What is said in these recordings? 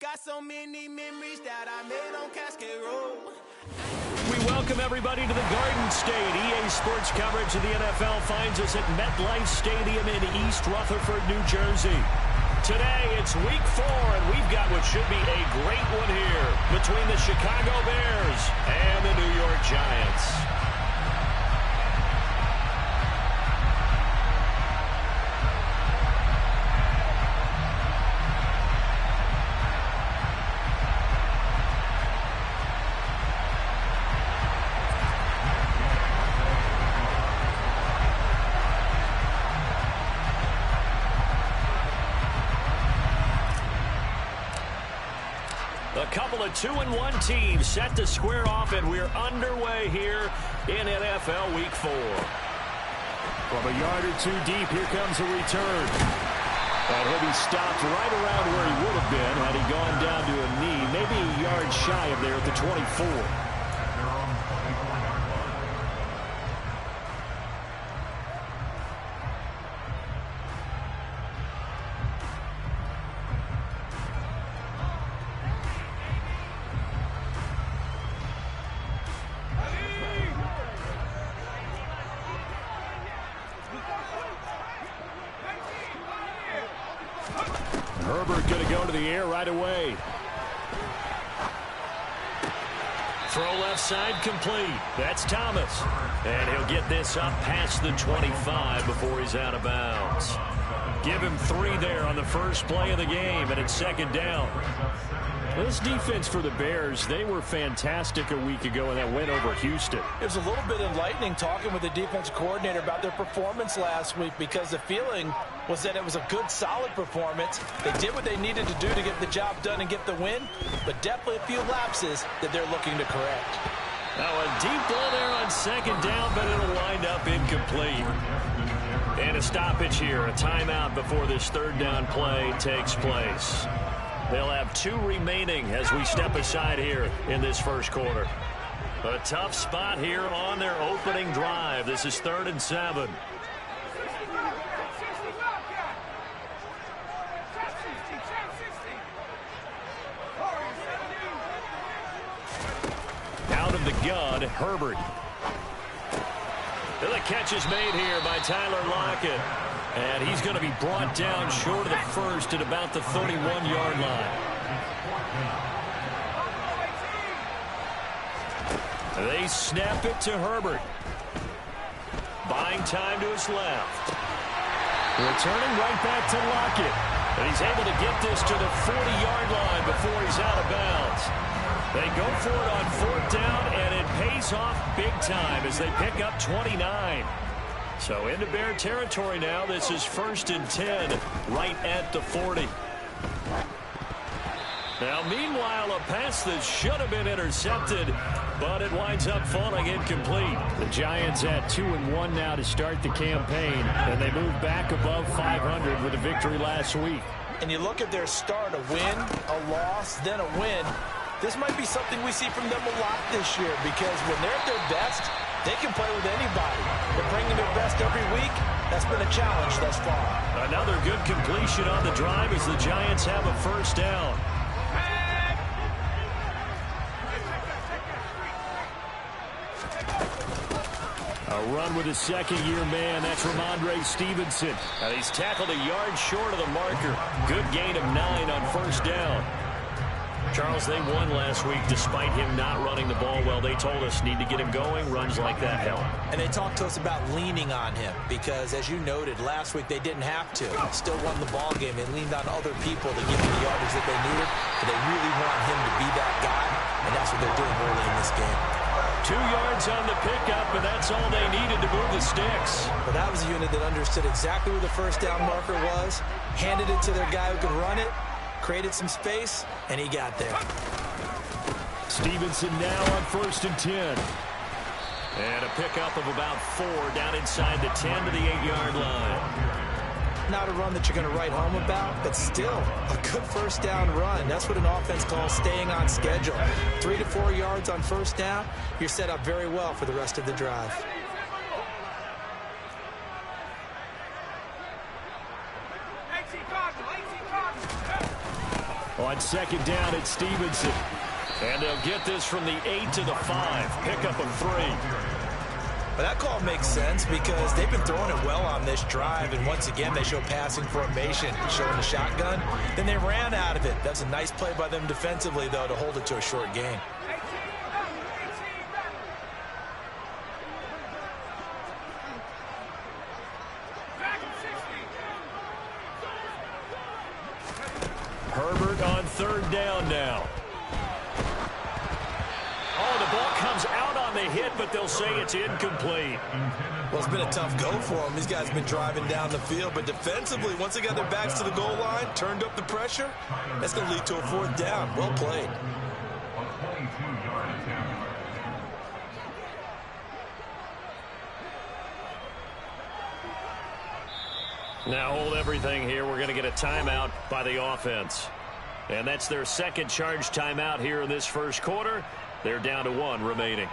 Got so many memories that I made on Cascade Road. We welcome everybody to the Garden State. EA Sports coverage of the NFL finds us at MetLife Stadium in East Rutherford, New Jersey. Today, it's week 4, and we've got what should be a great one here between the Chicago Bears and the New York Giants. A couple of 2-1 teams set to square off, and we're underway here in NFL Week 4. From a yard or two deep, here comes a return. And he'll be stopped right around where he would have been had he gone down to a knee, maybe a yard shy of there at the 24. Herbert going to go to the air right away. Throw left side complete. That's Thomas. And he'll get this up past the 25 before he's out of bounds. Give him 3 there on the first play of the game, and it's second down. This defense for the Bears, they were fantastic a week ago in that win over Houston. It was a little bit enlightening talking with the defense coordinator about their performance last week, because the feeling was that it was a good, solid performance. They did what they needed to do to get the job done and get the win, but definitely a few lapses that they're looking to correct. Now a deep ball there on second down, but it'll wind up incomplete. And a stoppage here, a timeout before this third down play takes place. They'll have 2 remaining as we step aside here in this first quarter. A tough spot here on their opening drive. This is 3rd and 7. Out of the gun, Herbert. The catch is made here by Tyler Lockett. And he's going to be brought down short of the first at about the 31-yard line. They snap it to Herbert. Buying time to his left. Returning right back to Lockett. And he's able to get this to the 40-yard line before he's out of bounds. They go for it on 4th down, and it pays off big time as they pick up 29. So into Bear territory now. This is 1st and 10 right at the 40. Now, meanwhile, a pass that should have been intercepted, but it winds up falling incomplete. The Giants at 2-1 now to start the campaign, and they move back above 500 with a victory last week. And you look at their start, a win, a loss, then a win. This might be something we see from them a lot this year, because when they're at their best, they can play with anybody. But bringing their best every week, that's been a challenge thus far. Another good completion on the drive as the Giants have a first down. A run with a second-year man. That's Ramondre Stevenson. And he's tackled a yard short of the marker. Good gain of 9 on first down. Charles, they won last week despite him not running the ball well. They told us need to get him going. Runs like that help. And they talked to us about leaning on him because, as you noted, last week they didn't have to. Still won the ball game. They leaned on other people to give them the yardage that they needed. But they really want him to be that guy, and that's what they're doing early in this game. 2 yards on the pickup, and that's all they needed to move the sticks. But that was a unit that understood exactly where the first down marker was, handed it to their guy who could run it, created some space, and he got there. Stevenson now on 1st and 10. And a pickup of about 4 down inside the 10 to the 8-yard line. Not a run that you're going to write home about, but still a good first down run. That's what an offense calls staying on schedule. 3 to 4 yards on first down, you're set up very well for the rest of the drive. On second down, it's Stevenson. And they'll get this from the 8 to the 5. Pick up a 3. But that call makes sense because they've been throwing it well on this drive, and once again they show passing formation, showing the shotgun. Then they ran out of it. That's a nice play by them defensively, though, to hold it to a short gain. Herbert on third down now. Oh, the ball comes out on the hit, but they'll say it's incomplete. Well, it's been a tough go for them. These guys have been driving down the field, but defensively, once they got their backs to the goal line, turned up the pressure, that's going to lead to a 4th down. Well played. Now hold everything here. We're going to get a timeout by the offense. And that's their second charge timeout here in this first quarter. They're down to 1 remaining.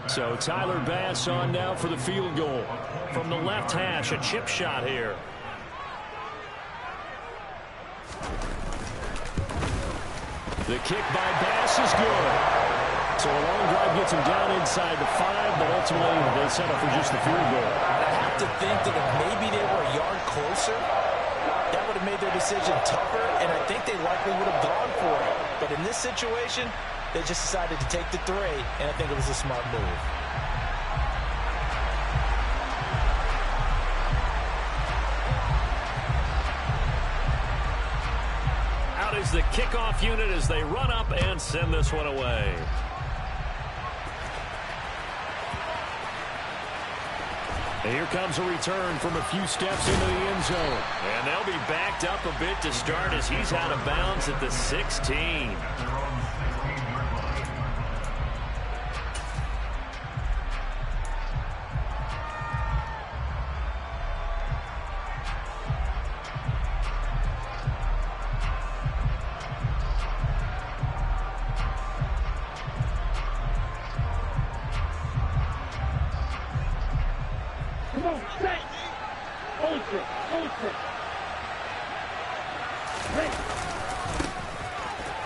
So Tyler Bass on now for the field goal. From the left hash, a chip shot here. The kick by Bass is good. So a long drive gets him down inside the 5, but ultimately they settle for just the field goal. I have to think that if maybe they were a yard closer, that would have made their decision tougher, and I think they likely would have gone for it. But in this situation, they just decided to take the 3, and I think it was a smart move. Is the kickoff unit as they run up and send this one away. And here comes a return from a few steps into the end zone. And they'll be backed up a bit to start as he's out of bounds at the 16.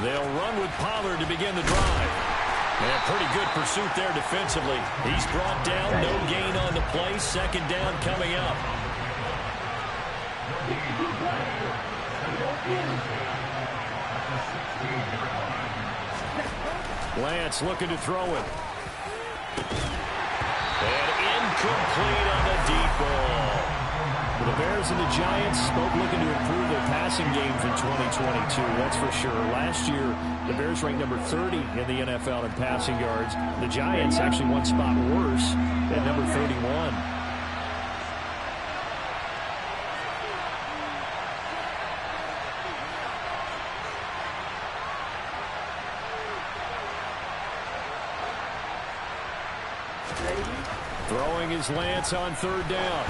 They'll run with Pollard to begin the drive. And pretty good pursuit there defensively. He's brought down, no gain on the play. Second down coming up. Lance looking to throw it. And incomplete on the deep ball. The Bears and the Giants both looking to improve their passing games in 2022, that's for sure. Last year, the Bears ranked number 30 in the NFL in passing yards. The Giants actually one spot worse at number 31. Throwing is Lance on third down.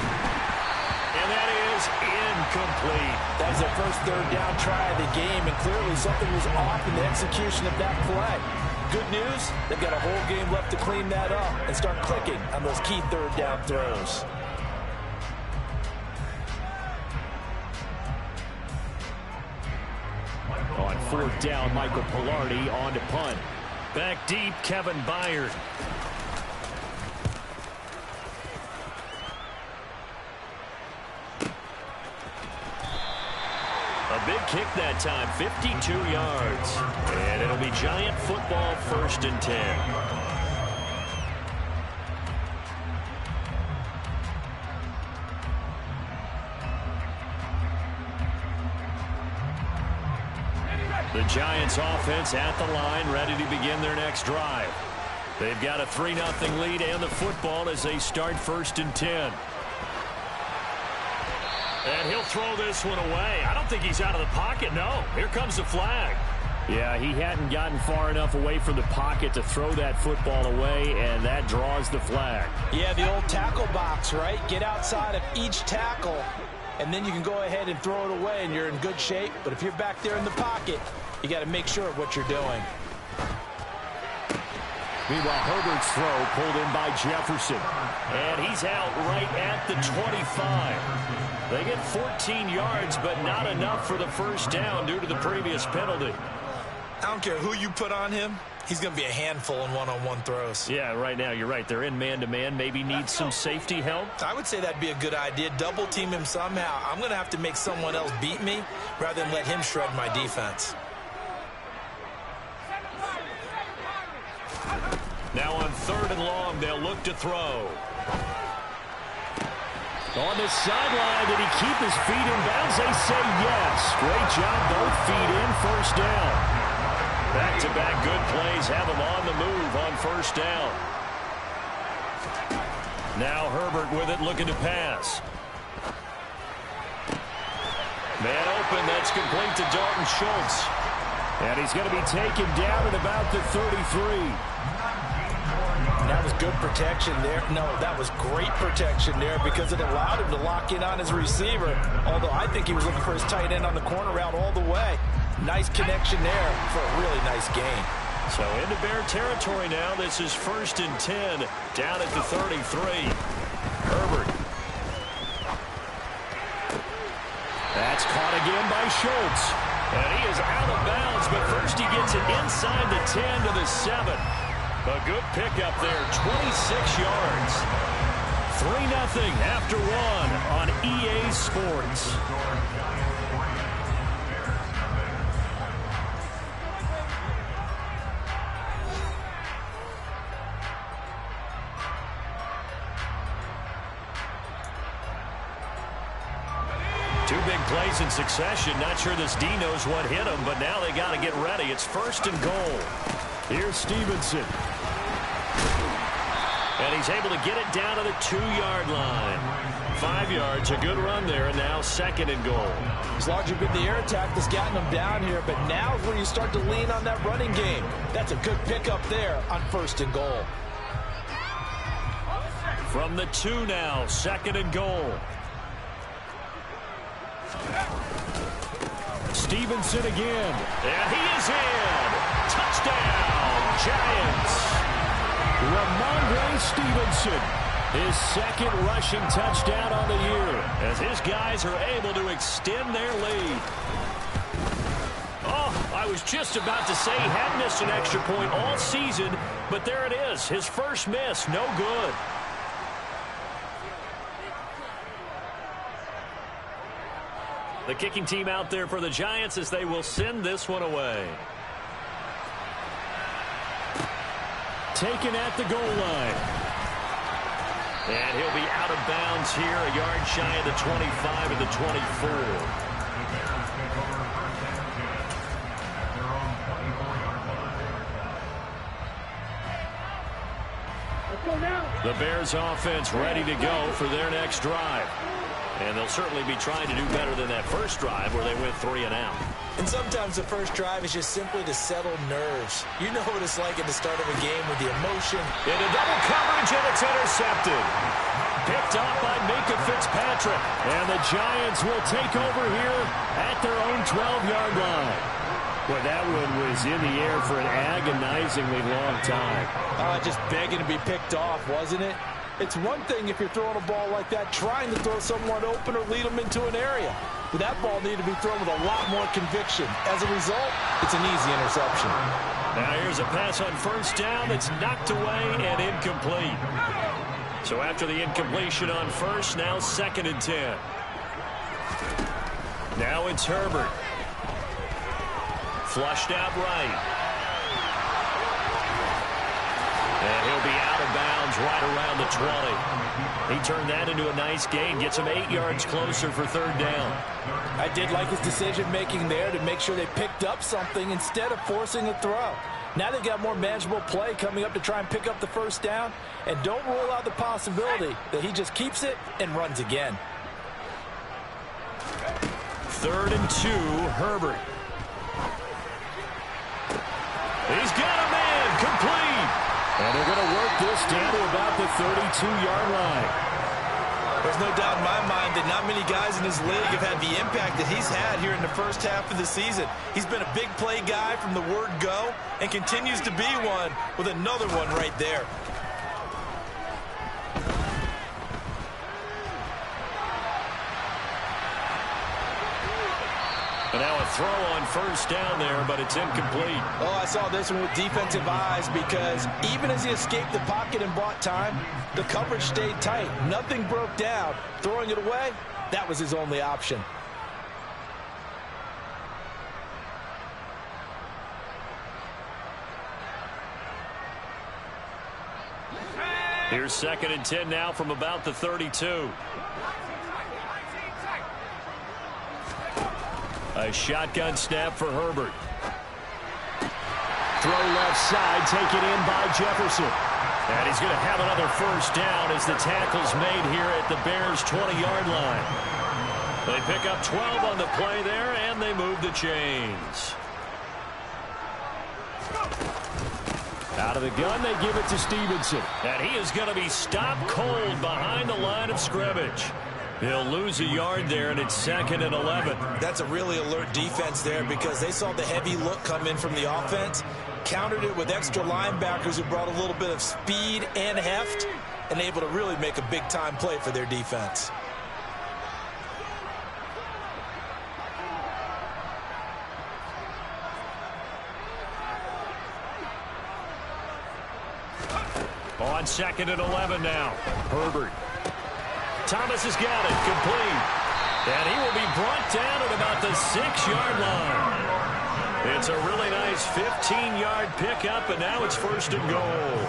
And that is incomplete. That was their first third down try of the game, and clearly something was off in the execution of that play. Good news, they've got a whole game left to clean that up and start clicking on those key third down throws. On fourth down, Michael Pilardi on to punt. Back deep, Kevin Byard. A big kick that time, 52 yards. And it'll be Giant football, 1st and 10. The Giants offense at the line, ready to begin their next drive. They've got a 3-0 lead and the football as they start 1st and 10. And he'll throw this one away. I don't think he's out of the pocket, no. Here comes the flag. Yeah, he hadn't gotten far enough away from the pocket to throw that football away, and that draws the flag. Yeah, the old tackle box, right? Get outside of each tackle and then you can go ahead and throw it away, and you're in good shape. But if you're back there in the pocket, you got to make sure of what you're doing. Meanwhile, Herbert's throw pulled in by Jefferson. And he's out right at the 25. They get 14 yards, but not enough for the first down due to the previous penalty. I don't care who you put on him. He's going to be a handful in one-on-one throws. Yeah, right now, you're right. They're in man-to-man. Maybe need some safety help. I would say that'd be a good idea. Double team him somehow. I'm going to have to make someone else beat me rather than let him shred my defense. Now on 3rd and long, they'll look to throw. On the sideline, did he keep his feet in bounds? They say yes. Great job, both feet in, first down. Back-to-back good plays have him on the move on first down. Now Herbert with it, looking to pass. Man open, that's complete to Dalton Schultz. And he's going to be taken down at about the 33. That was good protection there. No, that was great protection there because it allowed him to lock in on his receiver. Although I think he was looking for his tight end on the corner route all the way. Nice connection there for a really nice gain. So into Bear territory now. This is 1st and 10 down at the 33. Herbert. That's caught again by Schultz. And he is out of bounds, but first he gets it inside the 10 to the 7. A good pickup there, 26 yards. 3-0 after 1 on EA Sports. Two big plays in succession. Not sure this D knows what hit him, but now they got to get ready. It's 1st and goal. Here's Stevenson. And he's able to get it down to the 2-yard line. 5 yards, a good run there, and now 2nd and goal. It's largely been the air attack that's gotten them down here, but now is where you start to lean on that running game. That's a good pickup there on 1st and goal. From the 2 now, 2nd and goal. Stevenson again. And he is in. Touchdown, Giants. Ramondre Stevenson, his 2nd rushing touchdown on the year, as his guys are able to extend their lead. Oh, I was just about to say he hadn't missed an extra point all season, but there it is, his first miss, no good. The kicking team out there for the Giants as they will send this one away. Taken at the goal line. And he'll be out of bounds here, a yard shy of the 25 and the 24. The Bears offense ready to go for their next drive. And they'll certainly be trying to do better than that first drive where they went 3 and out. And sometimes the first drive is just simply to settle nerves. You know what it's like at the start of a game with the emotion. Into double coverage, and it's intercepted. Picked up by Minkah Fitzpatrick. And the Giants will take over here at their own 12-yard line. Boy, that one was in the air for an agonizingly long time. Just begging to be picked off, wasn't it? It's one thing if you're throwing a ball like that, trying to throw someone open or lead them into an area. But that ball needed to be thrown with a lot more conviction. As a result, it's an easy interception. Now here's a pass on first down that's knocked away and incomplete. So after the incompletion on first, now 2nd and 10. Now it's Herbert. Flushed out right. And he'll be out of bounds right around the 20. He turned that into a nice gain. Gets him 8 yards closer for 3rd down. I did like his decision-making there to make sure they picked up something instead of forcing a throw. Now they've got more manageable play coming up to try and pick up the first down. And don't rule out the possibility that he just keeps it and runs again. 3rd and 2, Herbert. He's got a man, complete. And they're going to work this down to about the 32-yard line. There's no doubt in my mind that not many guys in this league have had the impact that he's had here in the first half of the season. He's been a big play guy from the word go and continues to be one with another one right there. And now a throw on first down there, but it's incomplete. Oh, I saw this one with defensive eyes because even as he escaped the pocket and bought time, the coverage stayed tight. Nothing broke down. Throwing it away, that was his only option. Here's 2nd and 10 now from about the 32. A shotgun snap for Herbert. Throw left side, taken in by Jefferson. And he's going to have another first down as the tackle's made here at the Bears' 20-yard line. They pick up 12 on the play there, and they move the chains. Out of the gun, they give it to Stevenson. And he is going to be stopped cold behind the line of scrimmage. He'll lose a yard there, and it's 2nd and 11. That's a really alert defense there because they saw the heavy look come in from the offense, countered it with extra linebackers who brought a little bit of speed and heft, and able to really make a big-time play for their defense. On 2nd and 11 now. Herbert. Thomas has got it, complete. And he will be brought down at about the 6-yard line. It's a really nice 15-yard pickup, and now it's 1st and goal.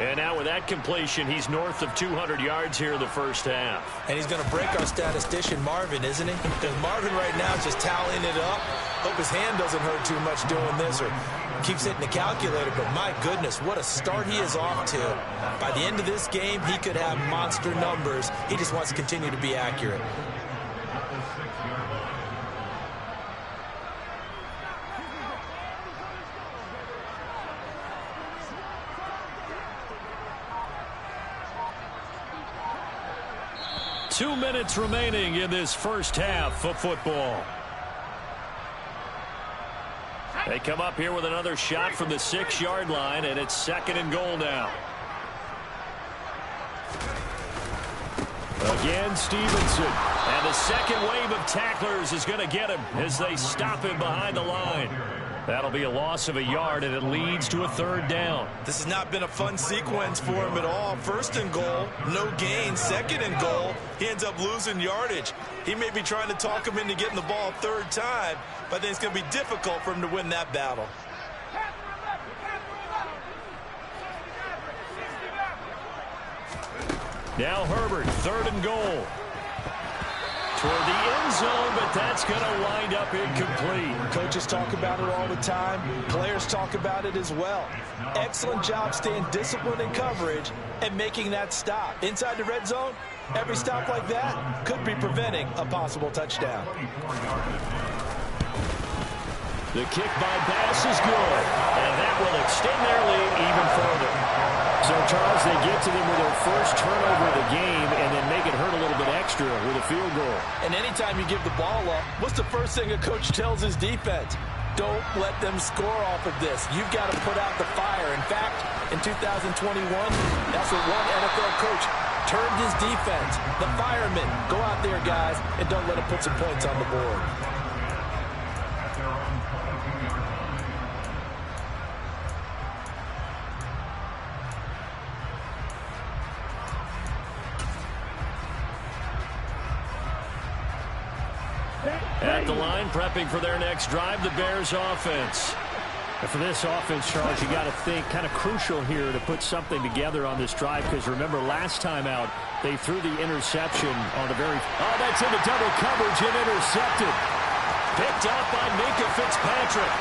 And now with that completion, he's north of 200 yards here in the first half. And he's going to break our statistician, Marvin, isn't he? Because Marvin right now is just tallying it up. Hope his hand doesn't hurt too much doing this or keeps hitting the calculator. But my goodness, what a start he is off to. By the end of this game, he could have monster numbers. He just wants to continue to be accurate. Two minutes remaining in this first half of football. They come up here with another shot from the 6-yard line, and it's 2nd and goal now. Again, Stevenson. And the second wave of tacklers is going to get him as they stop him behind the line. That'll be a loss of a yard, and it leads to a 3rd down. This has not been a fun sequence for him at all. 1st and goal, no gain. 2nd and goal, he ends up losing yardage. He may be trying to talk him into getting the ball 3rd time, but I think it's going to be difficult for him to win that battle. Now Herbert, 3rd and goal. Toward the end zone, but that's going to wind up incomplete. Coaches talk about it all the time. Players talk about it as well. Excellent job staying disciplined in coverage and making that stop. Inside the red zone, every stop like that could be preventing a possible touchdown. The kick by Bass is good, and that will extend their lead even further. So, Charles, they get to them with their first turnover of the game and then make it hurt a little bit extra with a field goal. And anytime you give the ball up, what's the first thing a coach tells his defense? Don't let them score off of this. You've got to put out the fire. In fact, in 2021, that's what one NFL coach termed his defense. The firemen. Go out there, guys, and don't let them put some points on the board. At the line, prepping for their next drive, the Bears offense. And for this offense, Charles, you got to think kind of crucial here to put something together on this drive, because remember last time out, they threw the interception on the very... Oh, that's into double coverage and intercepted. Picked up by Minkah Fitzpatrick.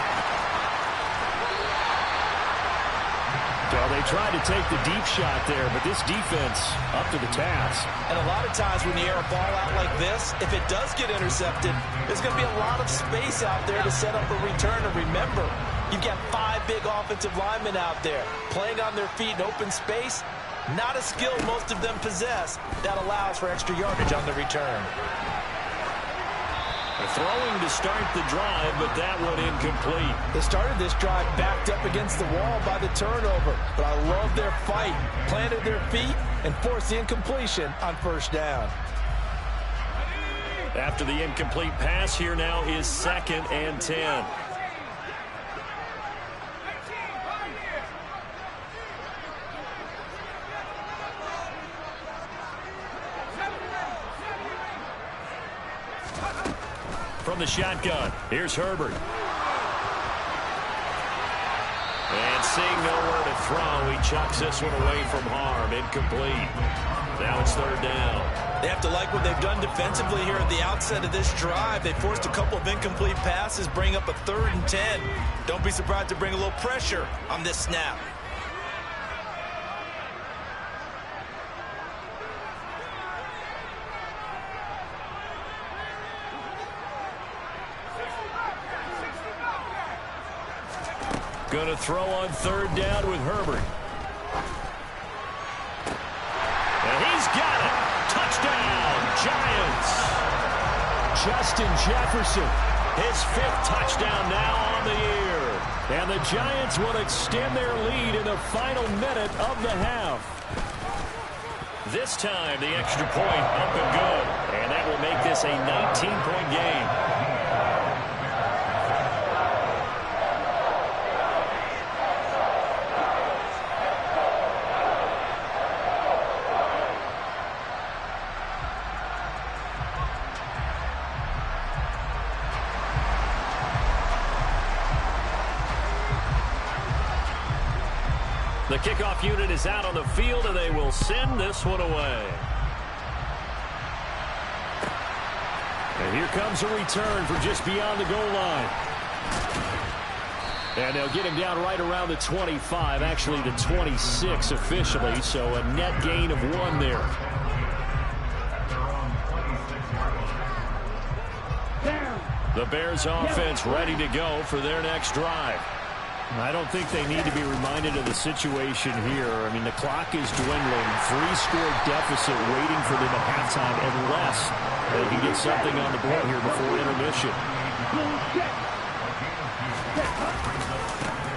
Well, they tried to take the deep shot there, but this defense up to the task. And a lot of times when you air a ball out like this, if it does get intercepted, there's going to be a lot of space out there to set up a return. And remember, you've got 5 big offensive linemen out there playing on their feet in open space. Not a skill most of them possess. That allows for extra yardage on the return. Throwing to start the drive, but that one incomplete. They started this drive backed up against the wall by the turnover, but I love their fight. Planted their feet and forced the incompletion on first down. After the incomplete pass, here now is 2nd and 10. From the shotgun, here's Herbert. And seeing nowhere to throw, he chucks this one away from harm. Incomplete. Now it's 3rd down. They have to like what they've done defensively here at the outset of this drive. They forced a couple of incomplete passes, bring up a 3rd and 10. Don't be surprised to bring a little pressure on this snap. Going to throw on 3rd down with Herbert. And he's got it. Touchdown, Giants. Justin Jefferson. His 5th touchdown now on the year. And the Giants will extend their lead in the final minute of the half. This time, the extra point up and good. And that will make this a 19-point game. The kickoff unit is out on the field, and they will send this one away. And here comes a return from just beyond the goal line. And they'll get him down right around the 25, actually the 26 officially, so a net gain of 1 there. The Bears offense ready to go for their next drive. I don't think they need to be reminded of the situation here. I mean, the clock is dwindling. 3-score deficit waiting for them at halftime unless they can get something on the board here before intermission.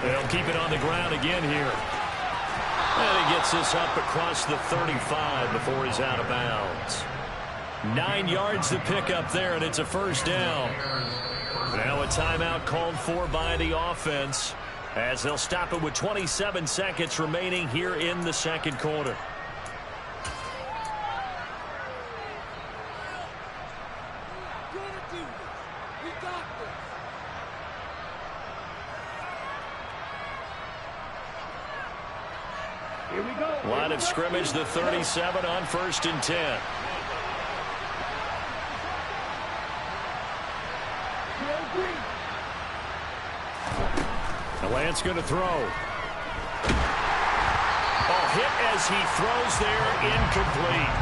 They'll keep it on the ground again here. And he gets this up across the 35 before he's out of bounds. 9 yards to pick up there, and it's a 1st down. Now a timeout called for by the offense, as they'll stop it with 27 seconds remaining here in the 2nd quarter. Here we go. Line of scrimmage, the 37 on 1st and 10. Lance going to throw. Oh, hit as he throws there, incomplete.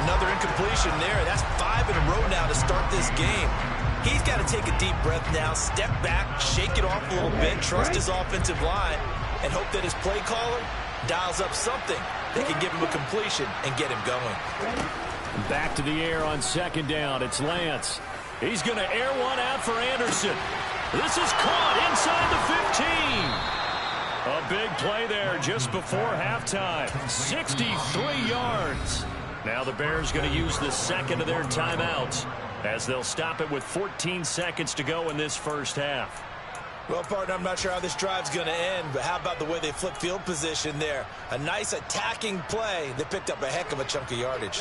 Another incompletion there. That's 5 in a row now to start this game. He's got to take a deep breath now, step back, shake it off a little bit, trust his offensive line, and hope that his play caller dials up something that can give him a completion and get him going. Back to the air on 2nd down. It's Lance. He's going to air one out for Anderson. This is caught inside the 15. A big play there just before halftime. 63 yards. Now the Bears going to use the 2nd of their timeouts as they'll stop it with 14 seconds to go in this 1st half. Well, partner, I'm not sure how this drive's going to end, but how about the way they flip field position there? A nice attacking play. They picked up a heck of a chunk of yardage.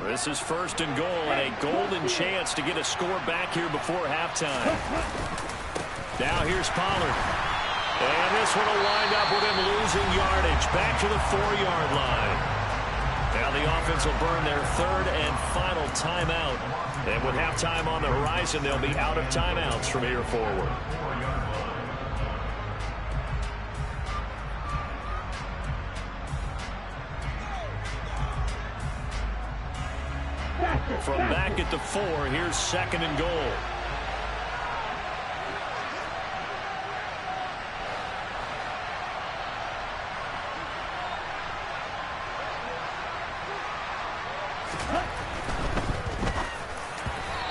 This is 1st and goal, and a golden chance to get a score back here before halftime. Now here's Pollard. And this one will wind up with him losing yardage back to the 4-yard line. Now the offense will burn their 3rd and final timeout. And with halftime on the horizon, they'll be out of timeouts from here forward. From back at the 4, here's 2nd and goal.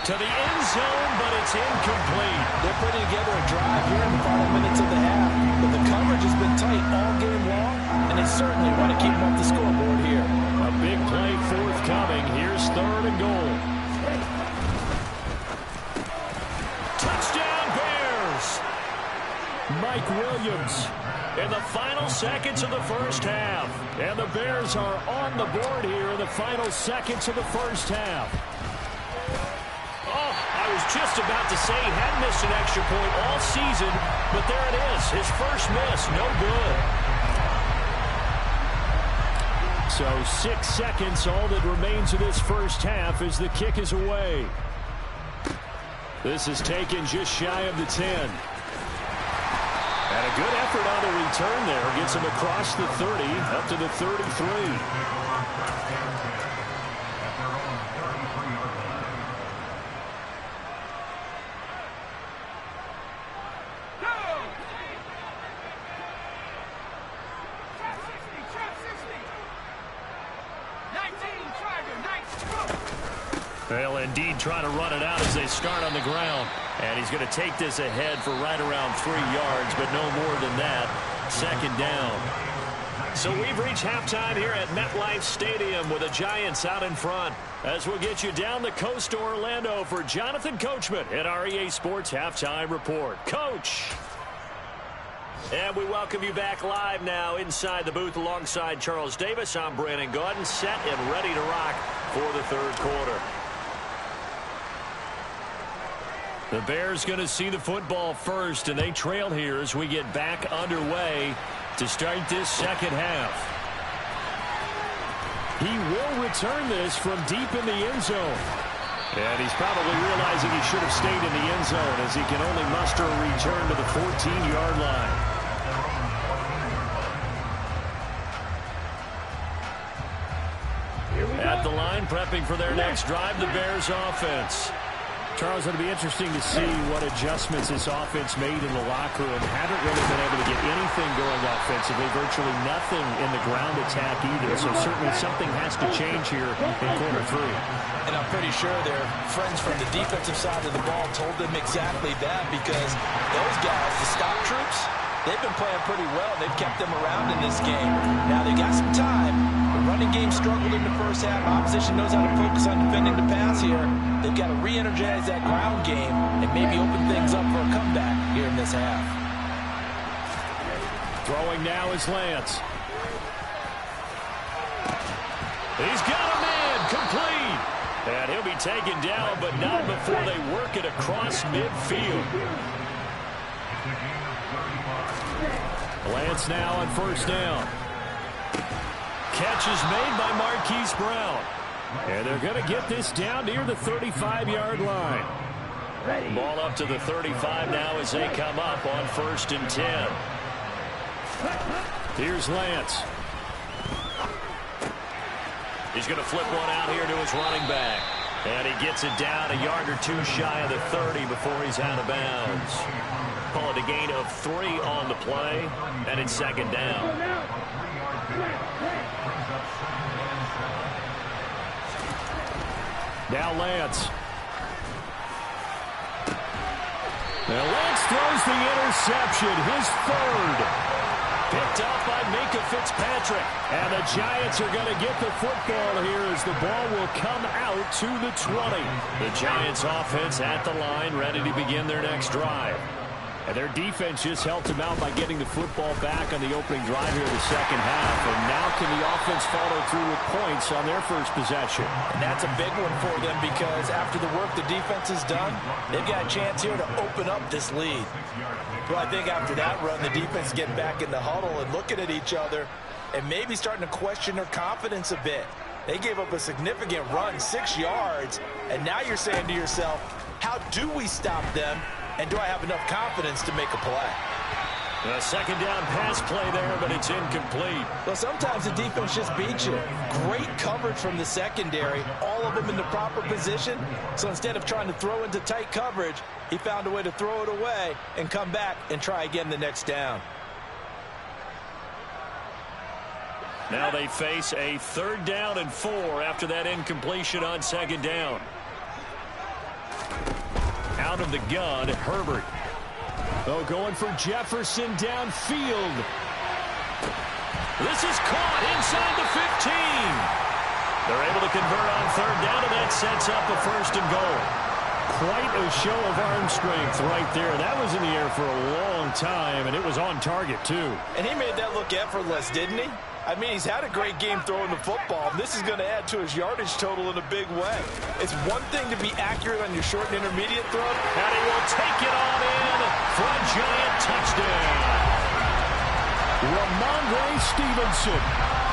to the end zone, but it's incomplete. They're putting together a drive here in the final minutes of the half, but the coverage has been tight all game long, and they certainly want to keep them off the scoreboard here. A big play forthcoming. Here's 3rd and goal. Touchdown, Bears! Mike Williams in the final seconds of the first half. And the Bears are on the board here in the final seconds of the first half. Oh, I was just about to say he hadn't missed an extra point all season, but there it is. His first miss, no good. So 6 seconds, all that remains of this first half as the kick is away. This is taken just shy of the 10. And a good effort on the return there. Gets him across the 30, up to the 33. They'll indeed try to run it out as they start on the ground. And he's going to take this ahead for right around 3 yards, but no more than that. 2nd down. So we've reached halftime here at MetLife Stadium with the Giants out in front. As we'll get you down the coast to Orlando for Jonathan Coachman at our EA Sports Halftime Report. Coach! And we welcome you back live now inside the booth alongside Charles Davis. I'm Brandon Gaudin, set and ready to rock for the 3rd quarter. The Bears going to see the football first, and they trail here as we get back underway to start this second half. He will return this from deep in the end zone. And he's probably realizing he should have stayed in the end zone as he can only muster a return to the 14-yard line. At the line, prepping for their next drive, the Bears offense. Charles, it'll be interesting to see what adjustments this offense made in the locker room. Haven't really been able to get anything going offensively, virtually nothing in the ground attack either. So certainly something has to change here in quarter 3. And I'm pretty sure their friends from the defensive side of the ball told them exactly that, because those guys, the stop troops, they've been playing pretty well. They've kept them around in this game. Now they got some time. The running game struggled in the first half. Opposition knows how to focus on defending the pass here. They've got to re-energize that ground game and maybe open things up for a comeback here in this half. Throwing now is Lance. He's got a man complete. And he'll be taken down, but not before they work it across midfield. Lance now on 1st down. Catch is made by Marquise Brown. And they're going to get this down near the 35-yard line. Ball up to the 35 now as they come up on 1st and 10. Here's Lance. He's going to flip one out here to his running back. And he gets it down a yard or 2 shy of the 30 before he's out of bounds. Call it a gain of 3 on the play, and it's 2nd down. Now Lance. Now Lance throws the interception, his 3rd. Picked up by Minkah Fitzpatrick. And the Giants are going to get the football here as the ball will come out to the 20. The Giants offense at the line, ready to begin their next drive. And their defense just helped them out by getting the football back on the opening drive here in the second half. And now can the offense follow through with points on their first possession? And that's a big one for them, because after the work the defense has done, they've got a chance here to open up this lead. Well, I think after that run, the defense get back in the huddle and looking at each other and maybe starting to question their confidence a bit. They gave up a significant run, 6 yards, and now you're saying to yourself, how do we stop them? And do I have enough confidence to make a play? A 2nd down pass play there, but it's incomplete. Well, sometimes the defense just beats you. Great coverage from the secondary, all of them in the proper position. So instead of trying to throw into tight coverage, he found a way to throw it away and come back and try again the next down. Now they face a 3rd down and 4 after that incompletion on 2nd down. Out of the gun, Herbert. Oh, going for Jefferson downfield. This is caught inside the 15. They're able to convert on third down, and that sets up a first and goal. Quite a show of arm strength right there. That was in the air for a long time, and it was on target, too. And he made that look effortless, didn't he? I mean, he's had a great game throwing the football. This is going to add to his yardage total in a big way. It's one thing to be accurate on your short and intermediate throw. And he will take it on in for a giant touchdown. Ramondre Stevenson.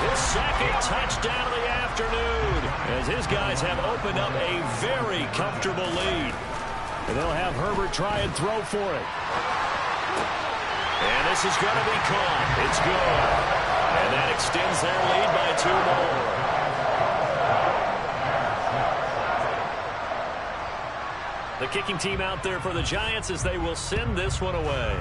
His second touchdown of the afternoon, as his guys have opened up a very comfortable lead. And they'll have Herbert try and throw for it. And this is going to be caught. It's good. And that extends their lead by 2 more. The kicking team out there for the Giants as they will send this one away.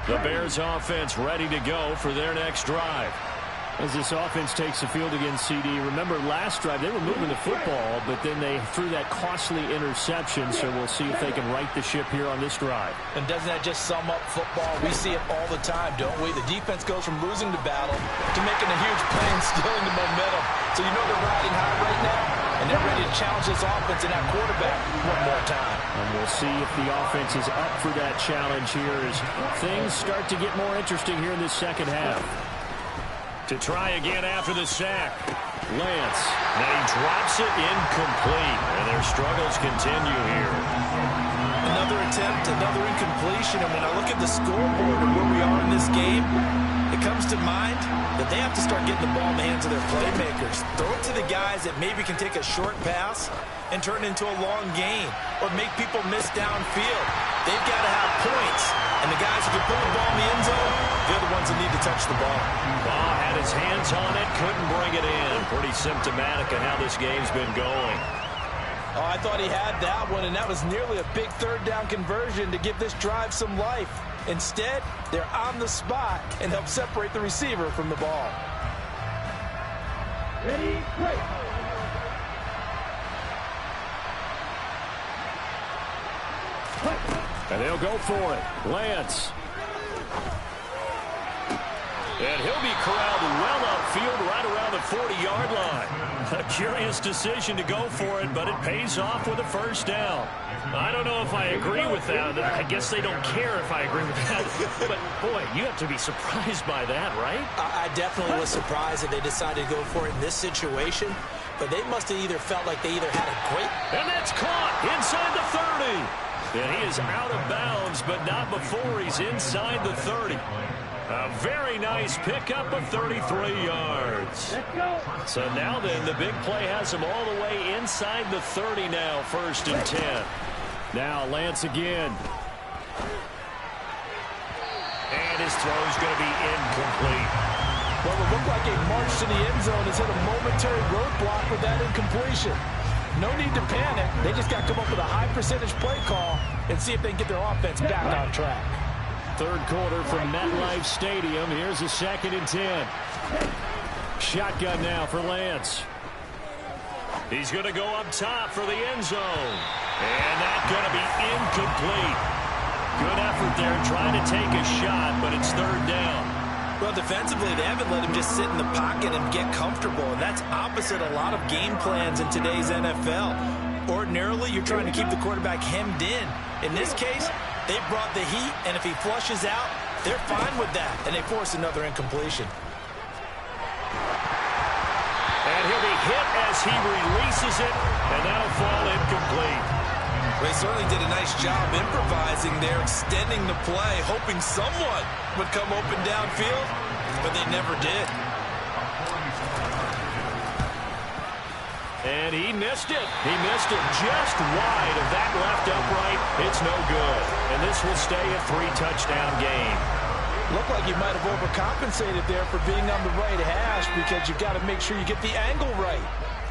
The Bears offense ready to go for their next drive. As this offense takes the field against CD, remember last drive they were moving the football, but then they threw that costly interception, so we'll see if they can right the ship here on this drive. And doesn't that just sum up football? We see it all the time, don't we? The defense goes from losing the battle to making a huge play and stealing the momentum. So you know they're riding high right now, and they're ready to challenge this offense and that quarterback one more time. And we'll see if the offense is up for that challenge here as things start to get more interesting here in this second half. To try again after the sack. Lance. Now he drops it incomplete. And their struggles continue here. Another attempt, another incompletion. And when I look at the scoreboard and where we are in this game, it comes to mind that they have to start getting the ball in the hands of their playmakers. Throw it to the guys that maybe can take a short pass and turn it into a long gain or make people miss downfield. They've got to have points. And the guys who can put the ball in the end zone, they're the ones that need to touch the ball. Baugh had his hands on it, couldn't bring it in. Pretty symptomatic of how this game's been going. Oh, I thought he had that one, and that was nearly a big third down conversion to give this drive some life. Instead, they're on the spot and help separate the receiver from the ball. Ready, break. And they'll go for it. Lance. And he'll be corralled well upfield right around the 40-yard line. A curious decision to go for it, but it pays off with a first down. I don't know if I agree with that. I guess they don't care if I agree with that. But, boy, you have to be surprised by that, right? I definitely was surprised that they decided to go for it in this situation. But they must have either felt like they either had a great... And that's caught inside the 30. And he is out of bounds, but not before he's inside the 30. A very nice pickup of 33 yards. So now then, the big play has him all the way inside the 30 now, 1st and 10. Now Lance again. And his throw's going to be incomplete. Well, it looked like a march to the end zone has hit a momentary roadblock with that incompletion. No need to panic. They just got to come up with a high percentage play call and see if they can get their offense back on track. Third quarter from MetLife Stadium. Here's a 2nd and 10. Shotgun now for Lance. He's going to go up top for the end zone. And that's going to be incomplete. Good effort there trying to take a shot, but it's 3rd down. Well, defensively, they haven't let him just sit in the pocket and get comfortable, and that's opposite a lot of game plans in today's NFL. Ordinarily, you're trying to keep the quarterback hemmed in. In this case, they brought the heat, and if he flushes out, they're fine with that, and they force another incompletion. And he'll be hit as he releases it, and that'll fall incomplete. They certainly did a nice job improvising there, extending the play, hoping someone would come open downfield, but they never did. And he missed it. He missed it just wide of that left upright. It's no good. And this will stay a 3-touchdown game. Looked like he might have overcompensated there for being on the right hash because you've got to make sure you get the angle right.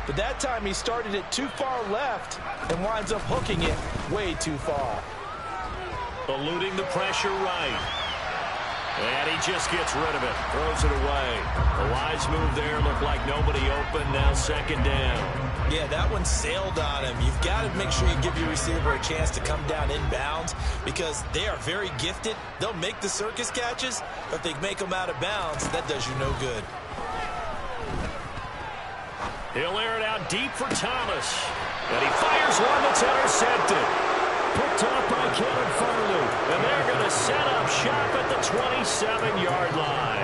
But that time he started it too far left and winds up hooking it way too far. Eluding the pressure right. And he just gets rid of it. Throws it away. A wise move there. Looked like nobody open. Now second down. Yeah, that one sailed on him. You've got to make sure you give your receiver a chance to come down inbounds because they are very gifted. They'll make the circus catches, but if they make them out of bounds, that does you no good. He'll air it out deep for Thomas. And he fires one that's intercepted. Picked off by Caleb Farley. And they're going to set up shop at the 27-yard line.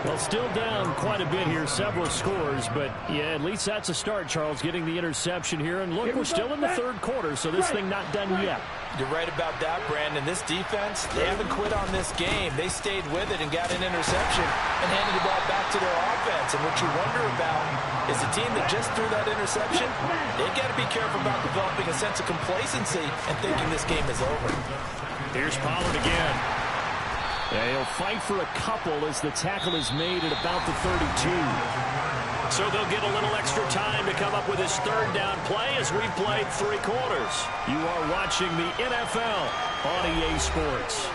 Well, still down quite a bit here, several scores, but yeah, at least that's a start, Charles, getting the interception here. And look, we're still in the third quarter, so this thing not done yet. You're right about that, Brandon. This defense, they haven't quit on this game. They stayed with it and got an interception and handed the ball back to their offense. And what you wonder about is the team that just threw that interception, they got to be careful about developing a sense of complacency and thinking this game is over. Here's Pollard again. Yeah, he'll fight for a couple as the tackle is made at about the 32. So they'll get a little extra time to come up with his third down play as we've played 3 quarters. You are watching the NFL on EA Sports.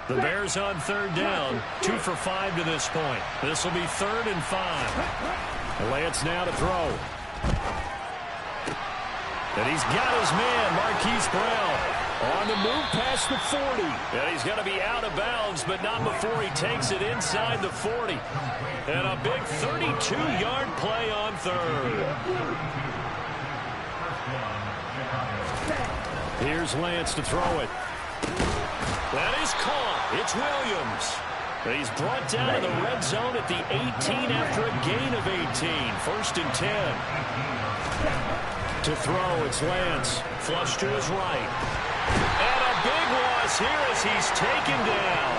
The Bears on third down, 2 for 5 to this point. This will be 3rd and 5. Lance now to throw. And he's got his man, Marquise Brown, on the move past the 40. And he's going to be out of bounds, but not before he takes it inside the 40. And a big 32-yard play on 3rd. Here's Lance to throw it. That is caught. It's Williams. He's brought down to the red zone at the 18 after a gain of 18. 1st and 10. To throw, it's Lance. Flush to his right. And a big loss here as he's taken down.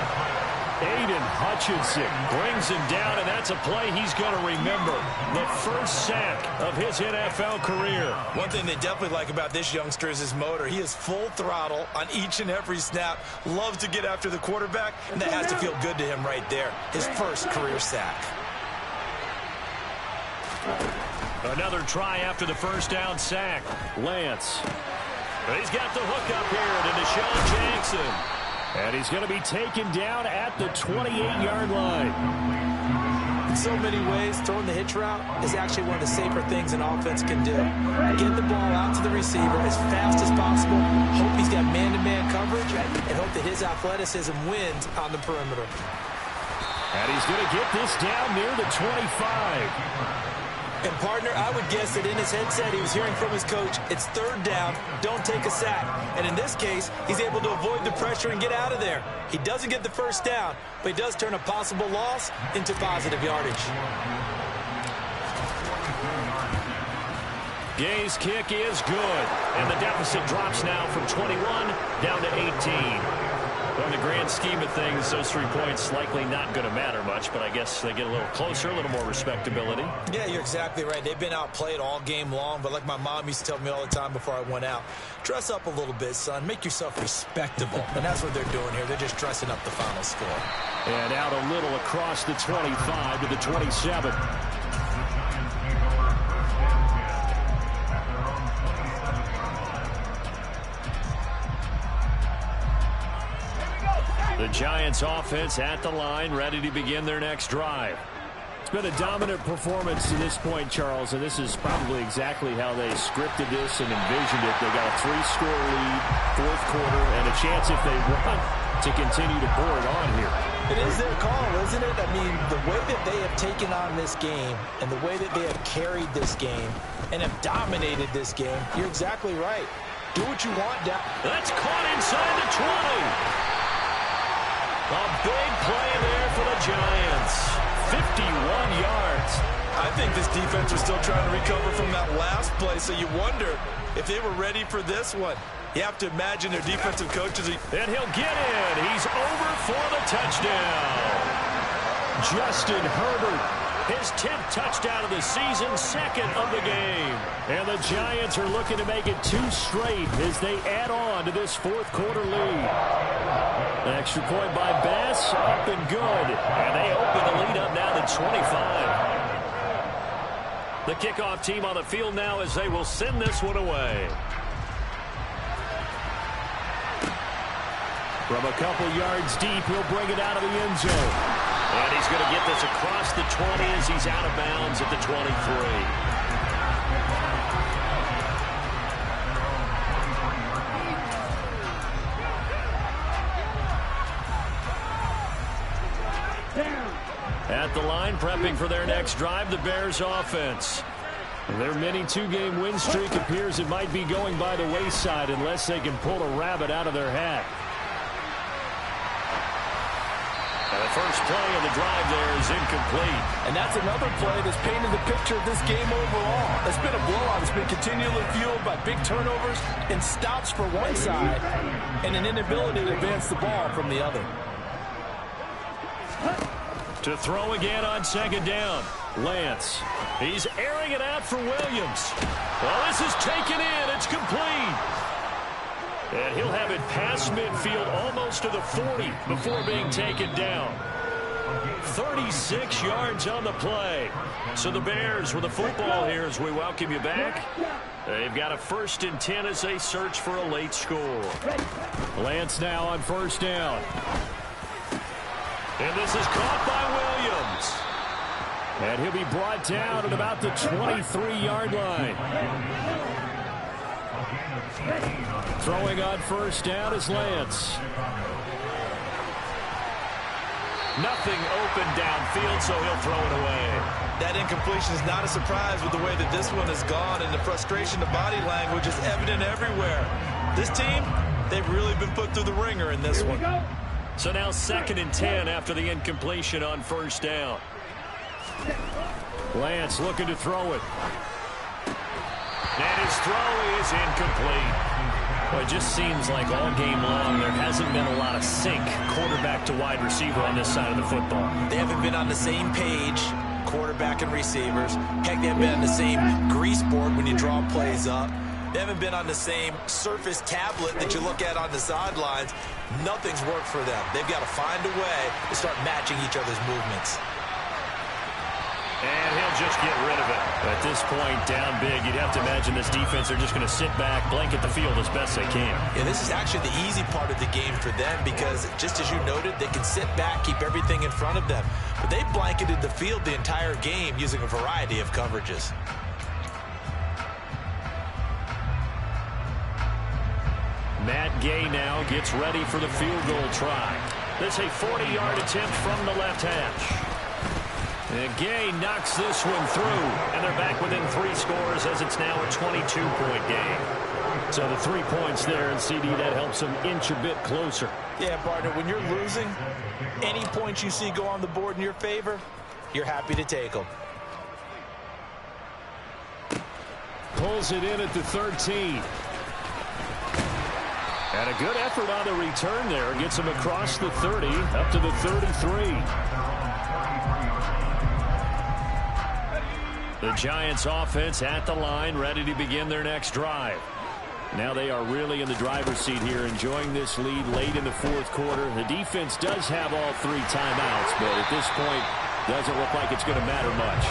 Aiden Hutchinson brings him down, and that's a play he's going to remember. The first sack of his NFL career. One thing they definitely like about this youngster is his motor. He is full throttle on each and every snap. Loves to get after the quarterback, and that has to feel good to him right there. His first career sack. Another try after the first down sack. Lance. He's got the hook up here to Deshaun Jackson. And he's going to be taken down at the 28-yard line. In so many ways, throwing the hitch route is actually one of the safer things an offense can do. Get the ball out to the receiver as fast as possible, hope he's got man-to-man coverage, and hope that his athleticism wins on the perimeter. And he's going to get this down near the 25. And, partner, I would guess that in his headset he was hearing from his coach, it's 3rd down, don't take a sack. And in this case, he's able to avoid the pressure and get out of there. He doesn't get the first down, but he does turn a possible loss into positive yardage. Gay's kick is good. And the deficit drops now from 21 down to 18. Well, in the grand scheme of things, those 3 points likely not going to matter much, but I guess they get a little closer, a little more respectability. Yeah, you're exactly right. They've been outplayed all game long, but like my mom used to tell me all the time before I went out, dress up a little bit, son. Make yourself respectable. And that's what they're doing here. They're just dressing up the final score. And out a little across the 25 to the 27. The Giants offense at the line, ready to begin their next drive. It's been a dominant performance to this point, Charles, and this is probably exactly how they scripted this and envisioned it. They got a 3-score lead, 4th quarter, and a chance if they want to continue to pour it on here. It is their call, isn't it? I mean, the way that they have taken on this game and the way that they have carried this game and have dominated this game, you're exactly right. Do what you want down. That's caught inside the 20. A big play there for the Giants. 51 yards. I think this defense was still trying to recover from that last play, so you wonder if they were ready for this one. You have to imagine their defensive coaches. And he'll get in. He's over for the touchdown. Justin Herbert. His 10th touchdown of the season, 2nd of the game. And the Giants are looking to make it 2 straight as they add on to this 4th quarter lead. An extra point by Bass, up and good. And they open the lead up now to 25. The kickoff team on the field now as they will send this one away. From a couple yards deep, he'll bring it out of the end zone. And he's going to get this across the 20 as he's out of bounds at the 23. At the line, prepping for their next drive, the Bears offense. Their mini 2-game win streak appears it might be going by the wayside unless they can pull a rabbit out of their hat. And the first play of the drive there is incomplete. And that's another play that's painted the picture of this game overall. It's been a blowout. It's been continually fueled by big turnovers and stops for one side and an inability to advance the ball from the other. To throw again on 2nd down. Lance. He's airing it out for Williams. Well, this is taken in. It's complete. And he'll have it past midfield almost to the 40 before being taken down. 36 yards on the play. So the Bears with the football here as we welcome you back. They've got a 1st and 10 as they search for a late score. Lance now on 1st down. And this is caught by Williams. And he'll be brought down at about the 23-yard line. Throwing on 1st down is Lance. Nothing open downfield, so he'll throw it away. That incompletion is not a surprise with the way that this one has gone, and the frustration, the body language is evident everywhere. This team, they've really been put through the ringer in this one. So now 2nd and 10 after the incompletion on 1st down. Lance looking to throw it. And his throw is incomplete. Well, it just seems like all game long there hasn't been a lot of sync quarterback to wide receiver on this side of the football. They haven't been on the same page, quarterback and receivers. Heck, they haven't been on the same grease board when you draw plays up. They haven't been on the same surface tablet that you look at on the sidelines. Nothing's worked for them. They've got to find a way to start matching each other's movements. And he'll just get rid of it. At this point, down big, you'd have to imagine this defense are just going to sit back, blanket the field as best they can. Yeah, this is actually the easy part of the game for them because, just as you noted, they can sit back, keep everything in front of them. But they blanketed the field the entire game using a variety of coverages. Matt Gay now gets ready for the field goal try. This a 40-yard attempt from the left hash. And Gay knocks this one through, and they're back within 3 scores as it's now a 22-point game. So the 3 points there, and CD, that helps them inch a bit closer. Yeah, partner, when you're losing, any points you see go on the board in your favor, you're happy to take them. Pulls it in at the 13. And a good effort on the return there. Gets him across the 30, up to the 33. The Giants offense at the line, ready to begin their next drive. Now they are really in the driver's seat here, enjoying this lead late in the 4th quarter. The defense does have all 3 timeouts, but at this point, doesn't look like it's going to matter much.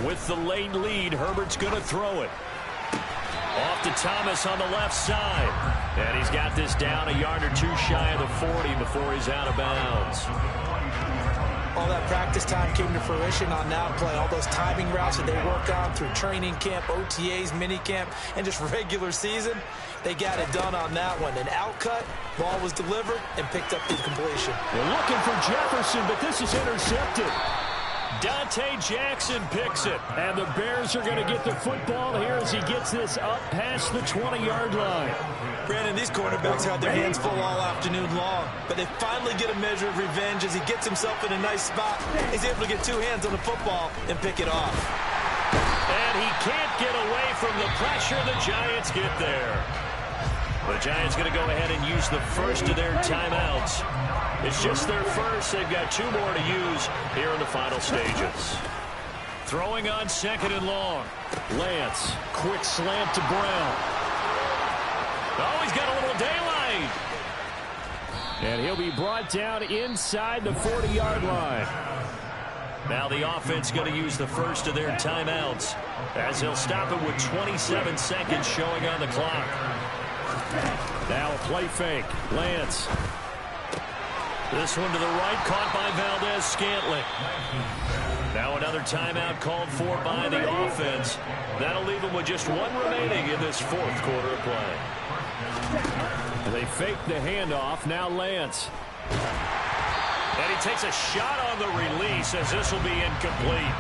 With the late lead, Herbert's going to throw it. Off to Thomas on the left side. And he's got this down a yard or 2 shy of the 40 before he's out of bounds. All that practice time came to fruition on that play. All those timing routes that they work on through training camp, OTAs, minicamp, and just regular season, they got it done on that one. An outcut, ball was delivered, and picked up the completion. They're looking for Jefferson, but this is intercepted. Dante Jackson picks it, and the Bears are going to get the football here as he gets this up past the 20-yard line. Brandon, these quarterbacks had their hands full all afternoon long, but they finally get a measure of revenge as he gets himself in a nice spot. He's able to get 2 hands on the football and pick it off. And he can't get away from the pressure. The Giants get there. The Giants going to go ahead and use the first of their timeouts. It's just their first. They've got 2 more to use here in the final stages. Throwing on 2nd and long. Lance, quick slant to Brown. Oh, he's got a little daylight. And he'll be brought down inside the 40-yard line. Now the offense going to use the first of their timeouts as he'll stop it with 27 seconds showing on the clock. Now a play fake. Lance. This one to the right, caught by Valdez-Scantling. Now another timeout called for by the offense. That'll leave them with just 1 remaining in this 4th quarter of play. And they fake the handoff. Now Lance. And he takes a shot on the release as this will be incomplete.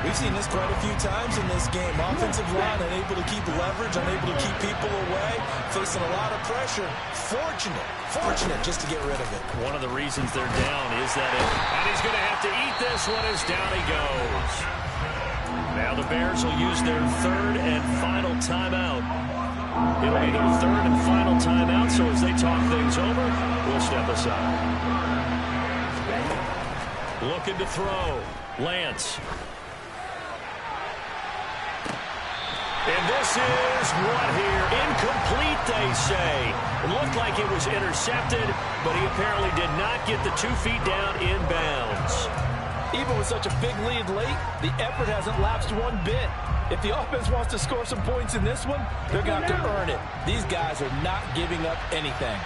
We've seen this quite a few times in this game. Offensive line unable to keep leverage, unable to keep people away, facing a lot of pressure. Fortunate just to get rid of it. One of the reasons they're down is that and he's going to have to eat this one as down he goes. Now the Bears will use their 3rd and final timeout. It'll be their 3rd and final timeout, so as they talk things over, we'll step aside. Looking to throw. Lance. And this is what here? Incomplete, they say. It looked like it was intercepted, but he apparently did not get the 2 feet down in bounds. Even with such a big lead late, the effort hasn't lapsed one bit. If the offense wants to score some points in this one, they're going to have to earn it. These guys are not giving up anything.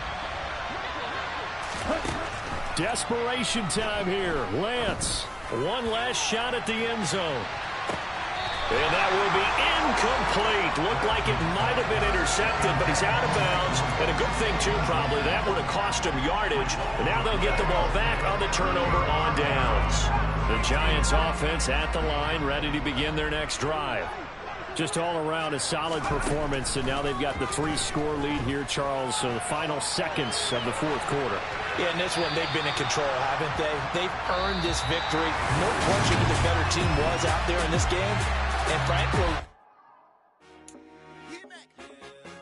Desperation time here. Lance. One last shot at the end zone. And that will be incomplete. Looked like it might have been intercepted, but he's out of bounds. And a good thing, too, probably. That would have cost him yardage. And now they'll get the ball back on the turnover on downs. The Giants offense at the line, ready to begin their next drive. Just all around a solid performance, and now they've got the 3-score lead here, Charles. So the final seconds of the 4th quarter. Yeah, in this one, they've been in control, haven't they? They've earned this victory. No question who the better team was out there in this game. And frankly,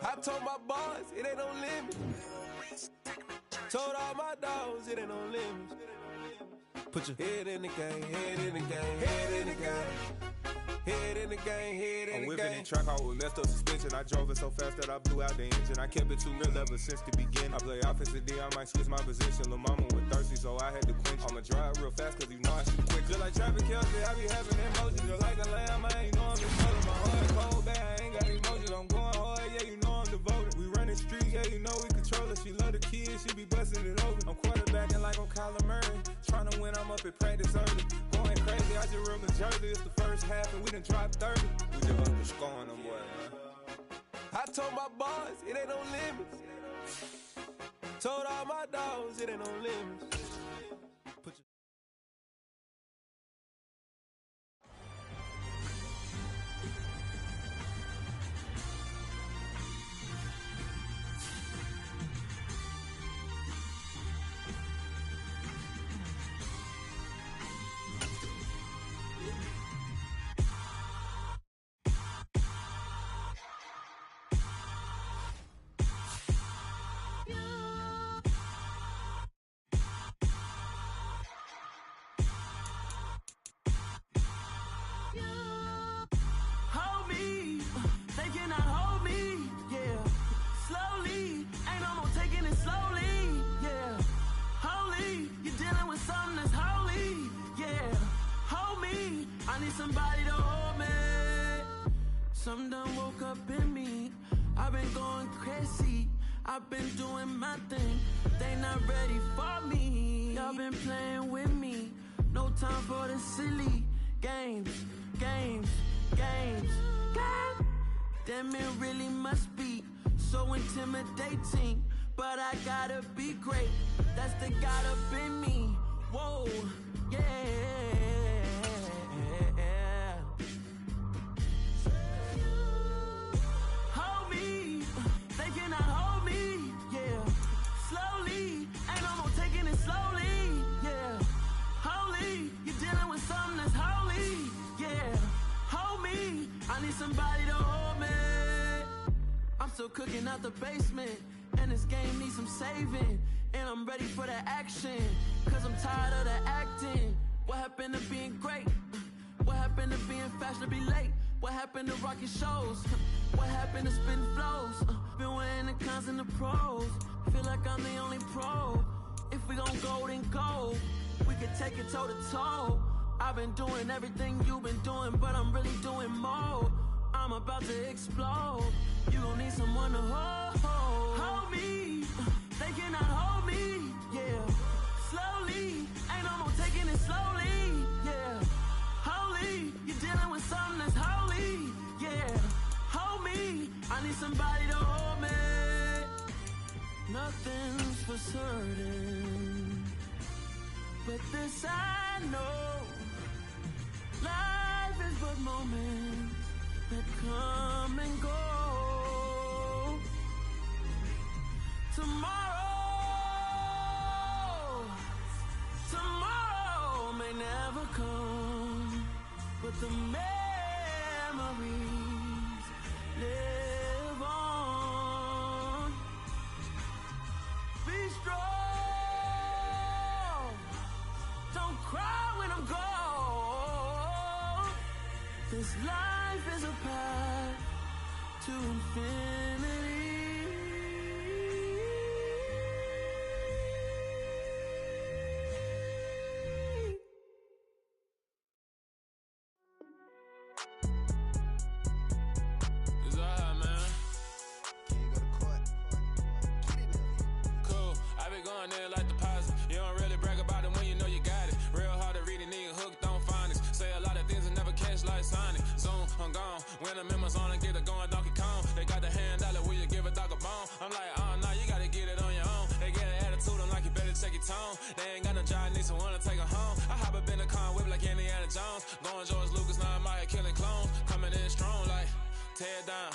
I told my boys it ain't no limit. Told all my dogs it ain't no limit. Put your head in the game, head in the game, head in the game. Head in the game, head in the game. I'm whipping in track out with messed up suspension. I drove it so fast that I blew out the engine. I kept it too real ever since the beginning. I play offensive D, I might switch my position. Lil' mama was thirsty, so I had to quench. I'ma drive real fast, cause you know I shoot quick. Just like Travis Kelce, I be having emojis. Just like a lamb, I ain't know I'm just holding my heart cold bad. I ain't got emojis, I'm going hard, yeah, you know I'm devoted. We running streets, yeah, you know we control it. She love the kids, she be busting it over. I'm quarterbacking like I'm Kyler Murray. Trying to win, I'm up at practice early. Going crazy, I just real the jersey. It's the first half, and we done dropped 30. We just underscoring them, boy, man. I told my boys it ain't no limits. Told all my dogs it ain't no limits. Somebody to hold me. Some done woke up in me. I've been going crazy. I've been doing my thing. They not ready for me. Y'all been playing with me. No time for the silly games. Damn, it really must be so intimidating. But I gotta be great. That's the God up in me. Whoa, yeah. Somebody to hold me. I'm still cooking out the basement, and this game needs some saving. And I'm ready for the action, cause I'm tired of the acting. What happened to being great? What happened to being fashionably late? What happened to rocking shows? What happened to spitting flows? Been weighing the cons and the pros. Feel like I'm the only pro. If we gon' go, then go. We can take it toe to toe. I've been doing everything you've been doing, but I'm really doing more. I'm about to explode. You gon' need someone to hold me. They cannot hold me, yeah. Slowly, ain't no more taking it slowly, yeah. Holy, you're dealing with something that's holy, yeah. Hold me, I need somebody to hold me. Nothing's for certain, but this I know. Life is but moments that come and go. Tomorrow may never come, but the memories live on. Be strong, don't cry when I'm gone. This life is a path to infinity. When I'm in my zone and get it going Donkey Kong, they got the hand dollar, will you give a dog a bone? I'm like, oh no, you gotta get it on your own. They get an attitude, I'm like, you better check your tone. They ain't got no job, need someone to take her home. I hop up in the car, whip like Indiana Jones. Going George Lucas, now I'm out here killing clones. Coming in strong like, tear down,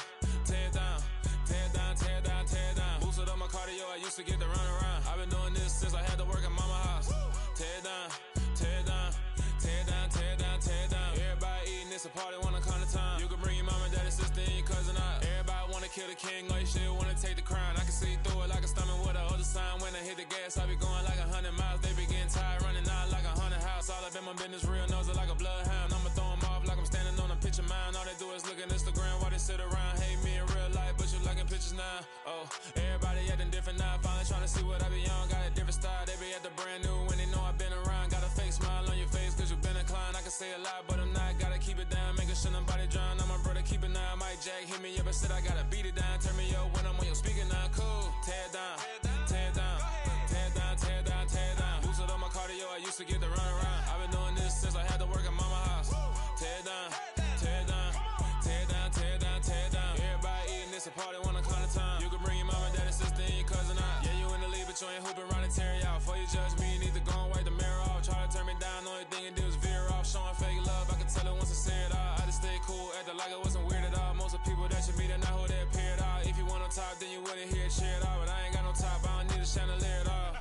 tear down, tear down, tear down, tear down. Boosted up my cardio, I used to get to run around. I've been doing this since I had to work at mama house. Tear down, tear down, tear down, tear down, tear down. Everybody eating, it's a party, wanna come to time. You can bring your mama, daddy, sister, and your cousin out. Everybody wanna kill the king, or you shit wanna take the crown. I can see through it like a stomach with a other sign. When I hit the gas, I be going like 100 miles. They be getting tired, running out like 100 house. All up in my business, real nose it like a bloodhound. I'ma throw them off like I'm standing on a picture mound. All they do is look at Instagram while they sit around. Hate me in real life, but you liking pictures now. Oh, everybody acting different now. Finally trying to see what I be on. Got a different style, they be at the brand new when they know I've been around. Got a fake smile on your face, cause you been inclined. I can say a lot, but I'm not. Gotta keep it down, making sure nobody drown. I'm my brother, keep it now. Mike Jack hit me up and said I gotta beat it down. Turn me up when I'm on your speaker now. Cool, tear down, tear down, tear down, tear down, tear down. Boosted up my cardio, I used to get to run around. I've been doing this since I had to work at mama house. Tear down, tear down, tear down, tear down, tear down. Everybody eating, it's a party, wanna climb the time. You can bring your mama, daddy, sister, and your cousin out. Yeah, you in the league, but you ain't hooping around and tear out. Before you judge me, you need to go and wipe the mirror off. Try to turn me down, only thing you do is veer off. Showing fake love, I can tell it once I say it all. I just stay cool, acting like it wasn't weird at all. Most of the people that you meet are not who they appear at all. If you want on top, then you wouldn't hear it cheer at all. But I ain't got no top, I don't need a chandelier at all.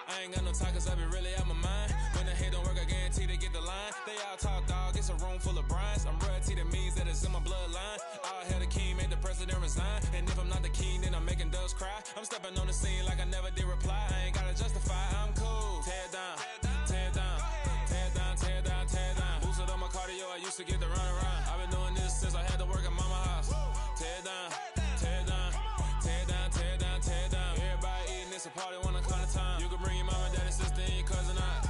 I ain't got no talk, cause I be really out my mind. When the hate don't work, I guarantee they get the line. They all talk, dog, it's a room full of brines. I'm royalty, that means that it's in my bloodline. All hell the king, made the president resign. And if I'm not the king, then I'm making doves cry. I'm stepping on the scene like I never did reply. I ain't gotta justify, I'm cool. Tear down, tear down, tear down, tear down, tear down. Boosted up my cardio, I used to get to run around. I've been doing this since I had to work at mama house. Tear down, tear down, tear down, tear down, tear down. Everybody eating, it's a party, wanna climb the time. You can bring your mama, daddy, sister, and your cousin out.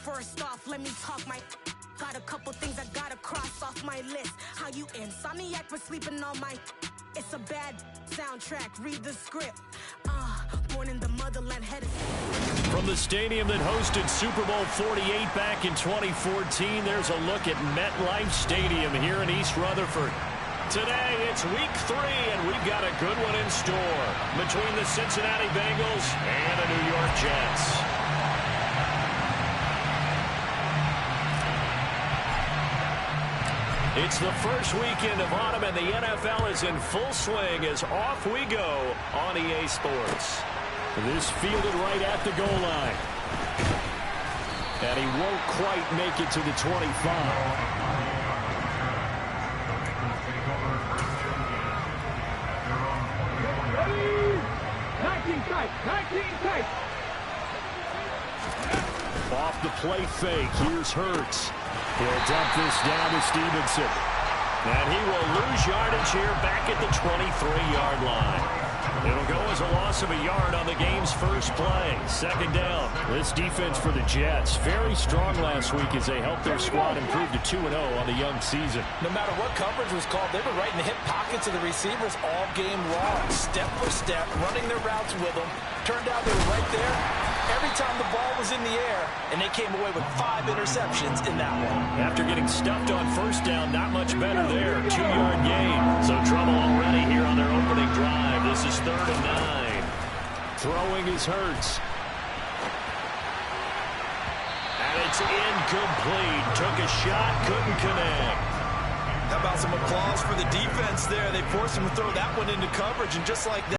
First off, let me talk my... Got a couple things I gotta cross off my list. How you insomniac for sleeping on my... It's a bad soundtrack, read the script. Born in the motherland, headed... From the stadium that hosted Super Bowl 48 back in 2014, there's a look at MetLife Stadium here in East Rutherford. Today, it's week 3, and we've got a good one in store between the Cincinnati Bengals and the New York Jets. It's the first weekend of autumn, and the NFL is in full swing as off we go on EA Sports. This fielded right at the goal line. And he won't quite make it to the 25. Off the play fake, here's Hurts. He'll dump this down to Stevenson. And he will lose yardage here back at the 23-yard line. It'll go as a loss of a yard on the game's first play. Second down. This defense for the Jets, very strong last week as they helped their squad improve to 2-0 on the young season. No matter what coverage was called, they were right in the hip pockets of the receivers all game long. Step for step, running their routes with them. Turned out they were right there every time the ball was in the air, and they came away with 5 interceptions in that one. After getting stuffed on first down, not much better there. 2-yard gain. So trouble already here on their opening drive. This is 3rd and 9. Throwing is Hurts. And it's incomplete. Took a shot, couldn't connect. How about some applause for the defense there? They forced him to throw that one into coverage, and just like that,